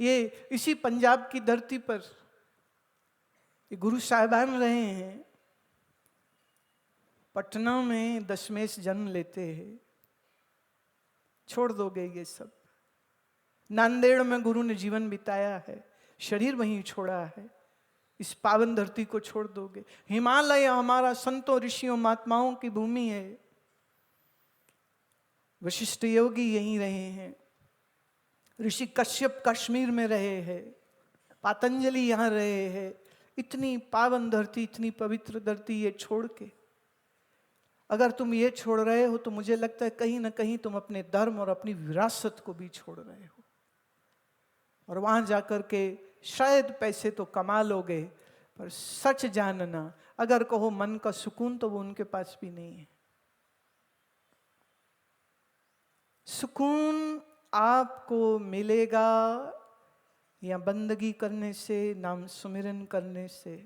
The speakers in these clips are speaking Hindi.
ये इसी पंजाब की धरती पर ये गुरु साहिबान रहे हैं। पटना में दशमेश जन्म लेते हैं, छोड़ दोगे ये सब। नांदेड़ में गुरु ने जीवन बिताया है, शरीर वहीं छोड़ा है, इस पावन धरती को छोड़ दोगे। हिमालय हमारा संतों ऋषियों महात्माओं की भूमि है। वशिष्ठ योगी यहीं रहे हैं, ऋषि कश्यप कश्मीर में रहे हैं, पातंजलि यहाँ रहे हैं। इतनी पावन धरती, इतनी पवित्र धरती ये छोड़ के अगर तुम ये छोड़ रहे हो तो मुझे लगता है कहीं ना कहीं तुम अपने धर्म और अपनी विरासत को भी छोड़ रहे हो। और वहां जाकर के शायद पैसे तो कमा लोगे, पर सच जानना, अगर कहो मन का सुकून, तो वो उनके पास भी नहीं है। सुकून आपको मिलेगा या बंदगी करने से, नाम सुमिरन करने से।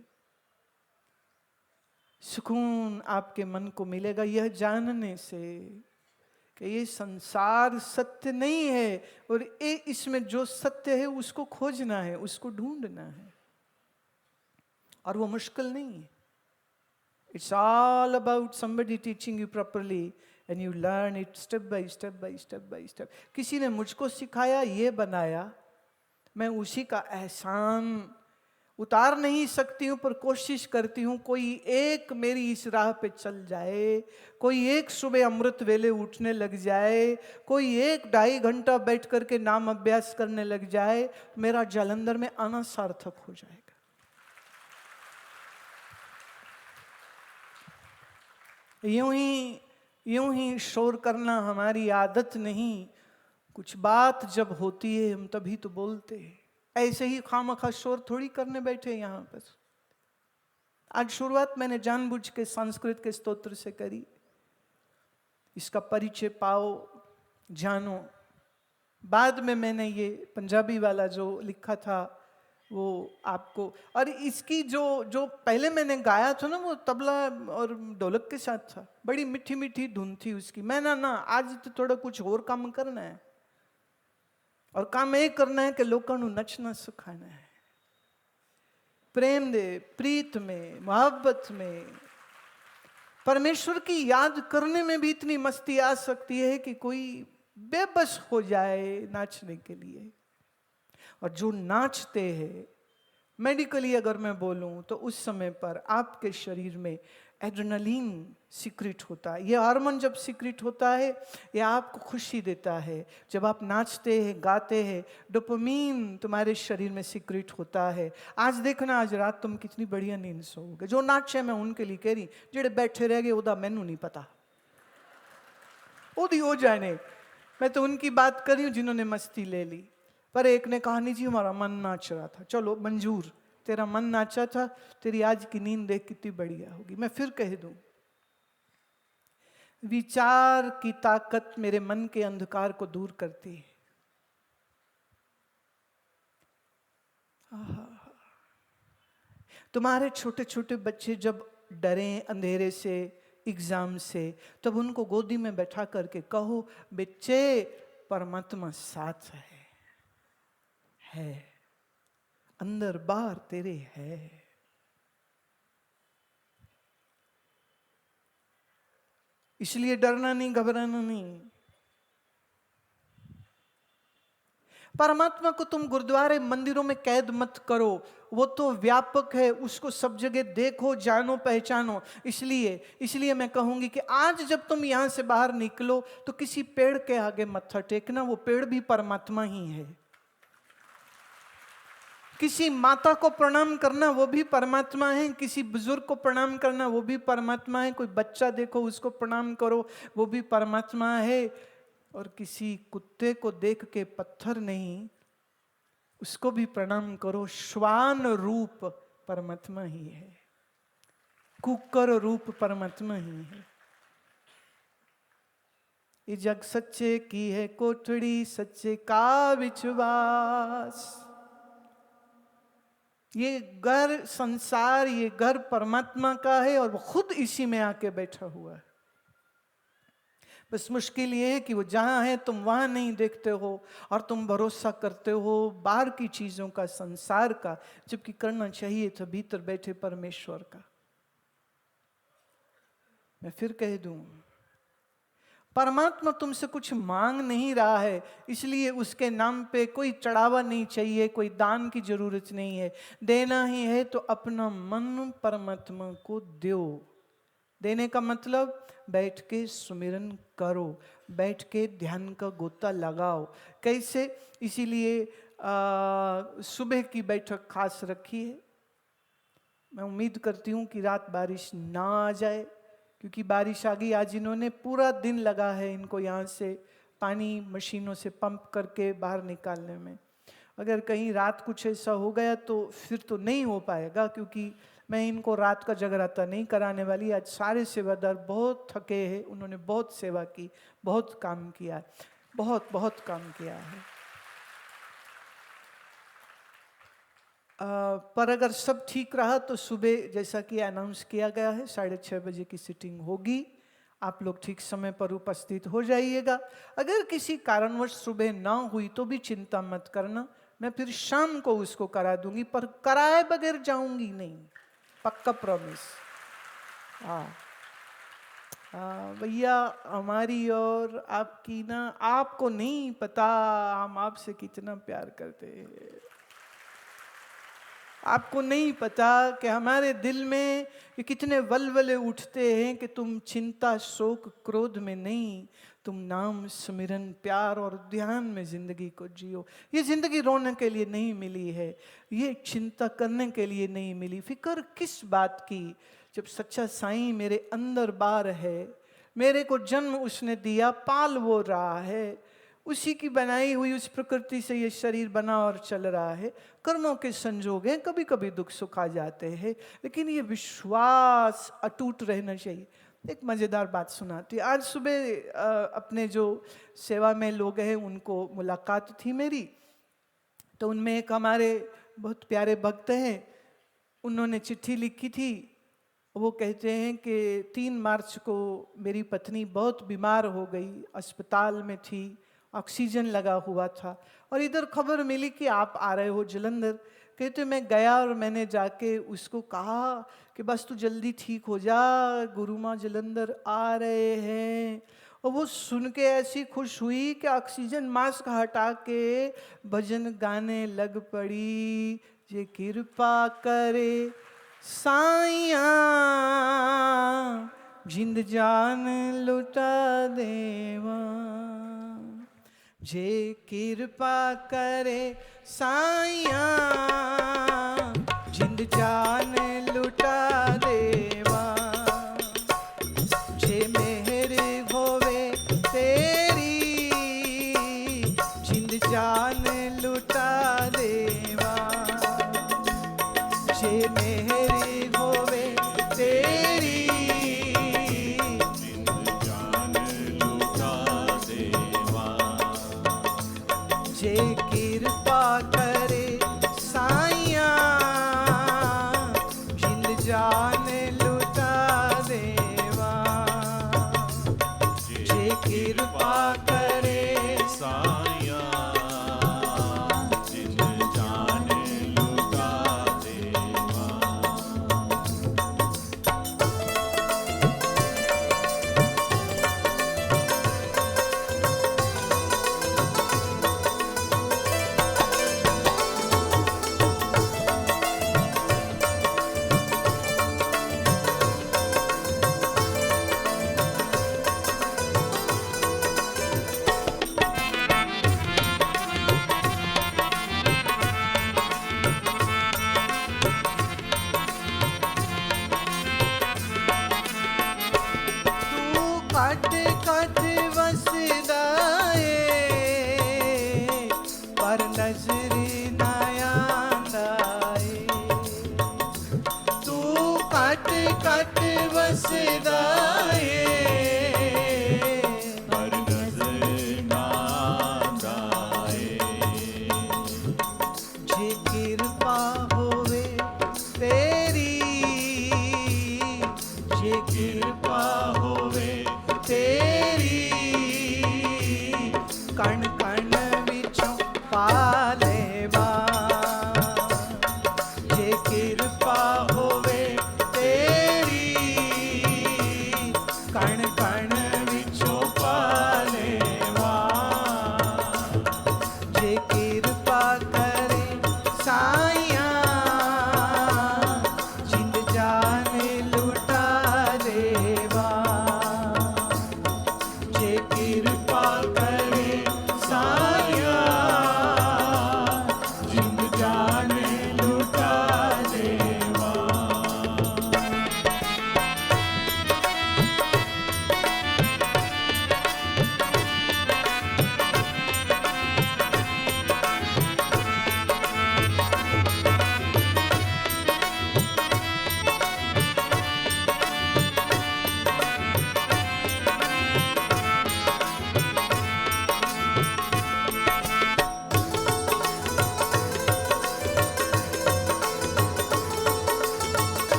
सुकून आपके मन को मिलेगा यह जानने से कि ये संसार सत्य नहीं है, और इसमें जो सत्य है उसको खोजना है, उसको ढूंढना है, और वो मुश्किल नहीं है। It's all about somebody teaching you properly and you learn it step by step by step by step. किसी ने मुझको सिखाया, ये बनाया, मैं उसी का एहसान उतार नहीं सकती हूँ, पर कोशिश करती हूँ कोई एक मेरी इस राह पे चल जाए, कोई एक सुबह अमृत वेले उठने लग जाए, कोई एक 2.5 घंटा बैठ करके नाम अभ्यास करने लग जाए, मेरा जालंधर में आना सार्थक हो जाएगा। यूं ही शोर करना हमारी आदत नहीं। कुछ बात जब होती है हम तभी तो बोलते हैं। ऐसे ही खामखा शोर थोड़ी करने बैठे यहाँ पर। आज शुरुआत मैंने जानबूझ के संस्कृत के स्तोत्र से करी। इसका परिचय पाओ, जानो। बाद में मैंने ये पंजाबी वाला जो लिखा था वो आपको, और इसकी जो पहले मैंने गाया था ना, वो तबला और ढोलक के साथ था। बड़ी मीठी मीठी धुन थी उसकी। मैं ना आज तो थोड़ा कुछ और काम करना है, और काम ये करना है कि लोगों को नचना सिखाना है। प्रेम दे, प्रीत में, मोहब्बत में, परमेश्वर की याद करने में भी इतनी मस्ती आ सकती है कि कोई बेबस हो जाए नाचने के लिए। और जो नाचते हैं, मेडिकली अगर मैं बोलूं तो उस समय पर आपके शरीर में एड्रेनलिन सीक्रेट होता है। ये हार्मोन जब सीक्रेट होता है, ये आपको खुशी देता है। जब आप नाचते हैं, गाते हैं, डोपामीन तुम्हारे शरीर में सीक्रेट होता है। आज देखना, आज रात तुम कितनी बढ़िया नींद सोओगे। जो नाचे मैं उनके लिए कह रही, जेड़े बैठे रह गए ओदा मैनू नहीं पता, ओदी हो जाने। मैं तो उनकी बात कर रही हूँ जिन्होंने मस्ती ले ली। पर एक ने कहा, नहीं जी हमारा मन नाच रहा था। चलो मंजूर, तेरा मन नाचा था, तेरी आज की नींद देख कितनी बढ़िया होगी। मैं फिर कह दूं, विचार की ताकत मेरे मन के अंधकार को दूर करती है। तुम्हारे छोटे छोटे बच्चे जब डरे अंधेरे से, एग्जाम से, तब उनको गोदी में बैठा करके कहो, बच्चे परमात्मा साथ है, अंदर बाहर तेरे है। इसलिए डरना नहीं, घबराना नहीं। परमात्मा को तुम गुरुद्वारे मंदिरों में कैद मत करो, वो तो व्यापक है, उसको सब जगह देखो, जानो, पहचानो। इसलिए मैं कहूंगी कि आज जब तुम यहां से बाहर निकलो तो किसी पेड़ के आगे मत्था टेकना, वो पेड़ भी परमात्मा ही है। किसी माता को प्रणाम करना, वो भी परमात्मा है। किसी बुजुर्ग को प्रणाम करना, वो भी परमात्मा है। कोई बच्चा देखो उसको प्रणाम करो, वो भी परमात्मा है। और किसी कुत्ते को देख के पत्थर नहीं, उसको भी प्रणाम करो। श्वान रूप परमात्मा ही है, कुकर रूप परमात्मा ही है। ये जग सच्चे की है कोठड़ी, सच्चे का विश्वास। ये घर संसार, ये घर परमात्मा का है, और वो खुद इसी में आके बैठा हुआ है। बस मुश्किल ये है कि वो जहाँ है तुम वहाँ नहीं देखते हो और तुम भरोसा करते हो बाहर की चीज़ों का, संसार का, जबकि करना चाहिए था भीतर बैठे परमेश्वर का। मैं फिर कह दूं, परमात्मा तुमसे कुछ मांग नहीं रहा है, इसलिए उसके नाम पे कोई चढ़ावा नहीं चाहिए, कोई दान की जरूरत नहीं है। देना ही है तो अपना मन परमात्मा को दो। देने का मतलब बैठ के सुमिरन करो, बैठ के ध्यान का गोता लगाओ। कैसे? इसीलिए सुबह की बैठक खास रखी है। मैं उम्मीद करती हूँ कि रात बारिश ना आ जाए, क्योंकि बारिश आ गई। आज इन्होंने पूरा दिन लगा है इनको यहाँ से पानी मशीनों से पंप करके बाहर निकालने में। अगर कहीं रात कुछ ऐसा हो गया तो फिर तो नहीं हो पाएगा, क्योंकि मैं इनको रात का जगराता नहीं कराने वाली। आज सारे सेवादार बहुत थके हैं, उन्होंने बहुत सेवा की, बहुत काम किया, बहुत बहुत काम किया है। पर अगर सब ठीक रहा तो सुबह जैसा कि अनाउंस किया गया है 6:30 बजे की सिटिंग होगी। आप लोग ठीक समय पर उपस्थित हो जाइएगा। अगर किसी कारणवश सुबह ना हुई तो भी चिंता मत करना, मैं फिर शाम को उसको करा दूंगी, पर कराए बगैर जाऊंगी नहीं, पक्का प्रॉमिस। हाँ भैया, हमारी और आपकी ना, आपको नहीं पता हम आपसे कितना प्यार करते हैं। आपको नहीं पता कि हमारे दिल में ये कितने वलवले उठते हैं कि तुम चिंता शोक क्रोध में नहीं, तुम नाम स्मरण प्यार और ध्यान में जिंदगी को जियो। ये जिंदगी रोने के लिए नहीं मिली है, ये चिंता करने के लिए नहीं मिली। फिक्र किस बात की, जब सच्चा साईं मेरे अंदर बार है, मेरे को जन्म उसने दिया, पाल वो रहा है, उसी की बनाई हुई उस प्रकृति से ये शरीर बना और चल रहा है। कर्मों के संजोग हैं, कभी कभी दुख सुख आ जाते हैं, लेकिन ये विश्वास अटूट रहना चाहिए। एक मज़ेदार बात सुनाती। आज सुबह अपने जो सेवा में लोग हैं उनको मुलाकात थी मेरी, तो उनमें एक हमारे बहुत प्यारे भक्त हैं, उन्होंने चिट्ठी लिखी थी। वो कहते हैं कि 3 मार्च को मेरी पत्नी बहुत बीमार हो गई, अस्पताल में थी, ऑक्सीजन लगा हुआ था, और इधर खबर मिली कि आप आ रहे हो जलंधर। कहते मैं गया और मैंने जाके उसको कहा कि बस तू जल्दी ठीक हो जा, गुरु माँ जलंधर आ रहे हैं। और वो सुन के ऐसी खुश हुई कि ऑक्सीजन मास्क हटा के भजन गाने लग पड़ी। जे कृपा करे साइया जिंद जान लुटा देवा, जे कृपा करे साइया जिंद जान लुटा देवा, जे मेहर होवे तेरी जिंद जान लुटा देवा, जे मेहर होवे तेरी जे कृपा करे साइया जिंद जान लुटा देवा, जे कृपा करे साइया जिंद जान लुटा देवा। कट कट वसदाए पर नजरी नयादाए, तू कट कट वसदाए पर नजरी नयादाए, जे कृपा होवे तेरी, जे कृपा होवे तेरी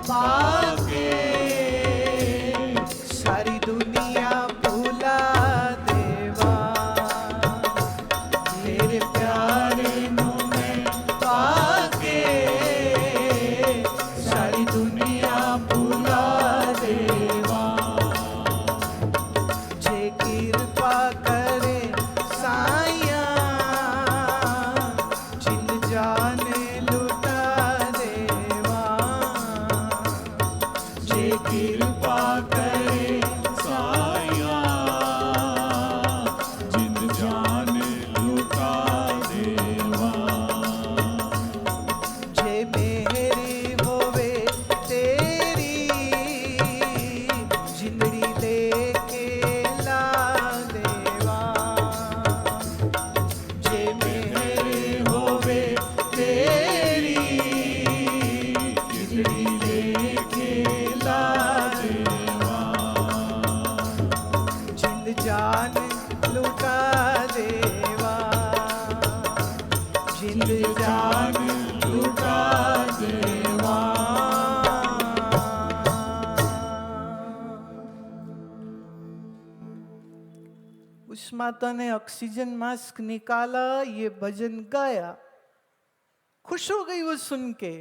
पाके सारी दुनिया भुला देवा तेरे प्यारे नु मैं पाके सारी दुनिया भुला देवा जे कृपा करे साया जिंद जाने लुटा देवा जे कृपा करे साया जिंद जान लुटा देवा जे मेहरी होवे तेरी जिंदड़ी लेके ला देवा जे मेहरी होवे तेरी जिंदड़ी लेके ला देवा जिंद जान लुटा देवा जिंद जान लुटा देवा उस माता ने ऑक्सीजन मास्क निकाला, ये भजन गाया, खुश हो गई वो सुन के,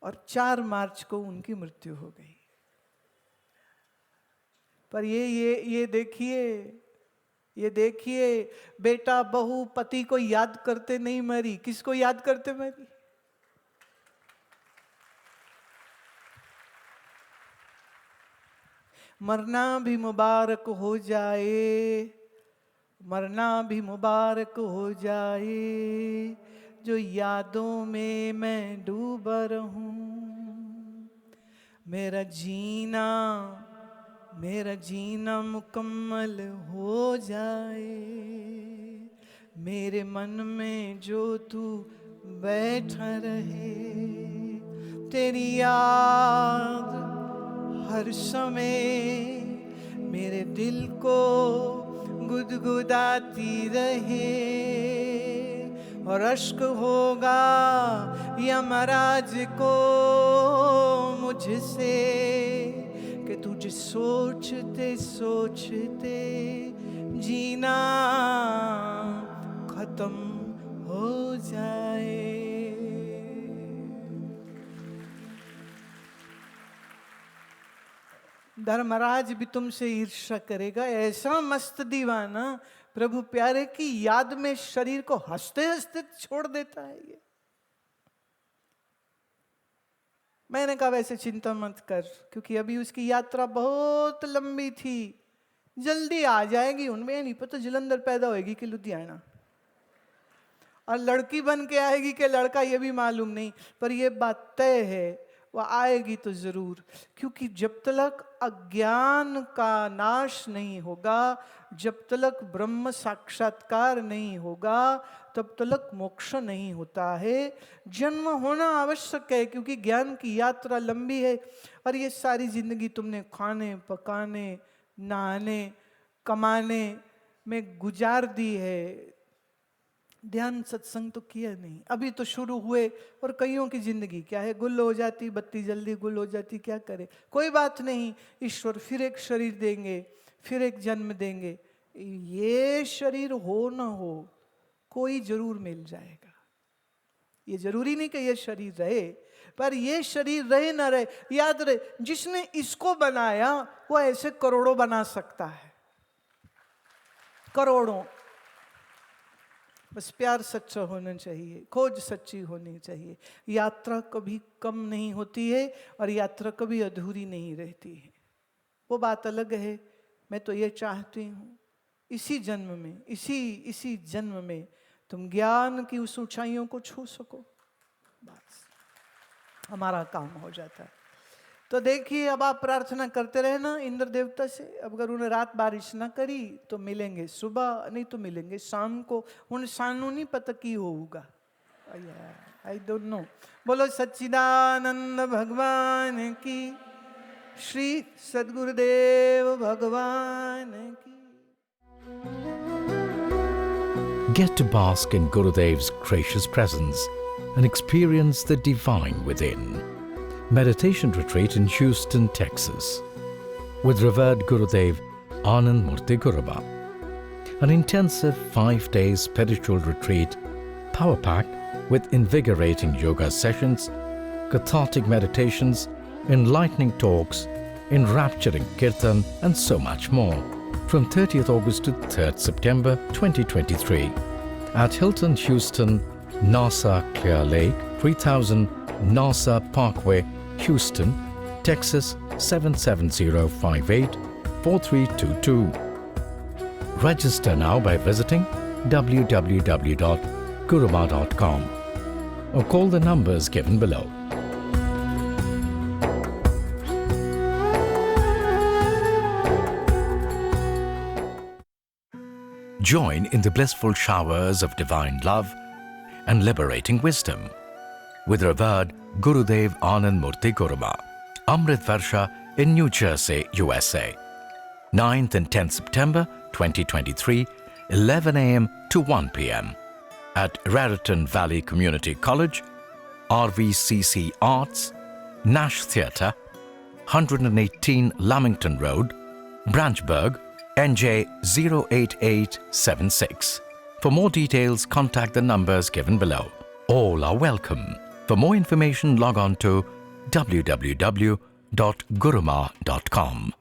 और 4 मार्च को उनकी मृत्यु हो गई। पर ये देखिए बेटा बहू पति को याद करते नहीं मरी, किसको याद करते मरी? मरना भी मुबारक हो जाए, मरना भी मुबारक हो जाए, जो यादों में मैं डूबा रहूं। मेरा जीना मुकम्मल हो जाए, मेरे मन में जो तू बैठा रहे, तेरी याद हर समय मेरे दिल को गुदगुदाती रहे, और अश्क होगा यमराज को मुझसे कि तुझे सोचते सोचते जीना खत्म हो जाए। धर्मराज भी तुमसे ईर्ष्या करेगा, ऐसा मस्त दीवाना प्रभु प्यारे की याद में शरीर को हंसते हंसते छोड़ देता है ये। मैंने कहा वैसे चिंता मत कर, क्योंकि अभी उसकी यात्रा बहुत लंबी थी, जल्दी आ जाएगी। उनमें नहीं पता जलंधर पैदा होएगी कि लुधियाना, और लड़की बन के आएगी कि लड़का, ये भी मालूम नहीं। पर ये बात तय है वो आएगी तो जरूर, क्योंकि जब तक अज्ञान का नाश नहीं होगा, जब तक ब्रह्म साक्षात्कार नहीं होगा, तब तक मोक्ष नहीं होता है। जन्म होना आवश्यक है, क्योंकि ज्ञान की यात्रा लंबी है। और ये सारी जिंदगी तुमने खाने पकाने नहाने कमाने में गुजार दी है, ध्यान सत्संग तो किया नहीं। अभी तो शुरू हुए, और कईयों की जिंदगी क्या है, गुल हो जाती, बत्ती जल्दी गुल हो जाती, क्या करे। कोई बात नहीं, ईश्वर फिर एक शरीर देंगे, फिर एक जन्म देंगे। ये शरीर हो ना हो, कोई जरूर मिल जाएगा। ये जरूरी नहीं कि ये शरीर रहे, पर ये शरीर रहे ना रहे, याद रहे जिसने इसको बनाया वो ऐसे करोड़ों बना सकता है, करोड़ों। बस प्यार सच्चा होना चाहिए, खोज सच्ची होनी चाहिए। यात्रा कभी कम नहीं होती है, और यात्रा कभी अधूरी नहीं रहती है। वो बात अलग है। मैं तो ये चाहती हूँ इसी जन्म में, इसी जन्म में तुम ज्ञान की उस ऊंचाइयों को छू सको, बस हमारा काम हो जाता है। तो देखिए, अब आप प्रार्थना करते रहे ना इंद्र देवता से। अब अगर उन्हें रात बारिश ना करी तो मिलेंगे सुबह, नहीं तो मिलेंगे शाम को। उन सानू नहीं पता की होगा, आई डोंट नो। बोलो सच्चिदानंद भगवान की, श्री सद्गुरुदेव भगवान की। Get to bask in Gurudev's gracious presence and experience the divine within. meditation retreat in Houston, Texas, with revered Gurudev Anand Murti Guruma. An intensive 5-day spiritual retreat, power-packed with invigorating yoga sessions, cathartic meditations, enlightening talks, enrapturing kirtan, and so much more, from 30th August to 3rd September 2023 at Hilton Houston, NASA Clear Lake, 3000 NASA Parkway, Houston, Texas 77058 4322. Register now by visiting www.guruma.com or call the numbers given below. Join in the blissful showers of divine love and liberating wisdom with revered Gurudev Anand Murti Guruma, Amrit Varsha in New Jersey, USA. 9th and 10th September 2023, 11 a.m. to 1 p.m. at Raritan Valley Community College, RVCC Arts, Nash Theatre, 118 Lamington Road, Branchburg, NJ 08876. For more details, contact the numbers given below. All are welcome. For more information, log on to www.guruma.com.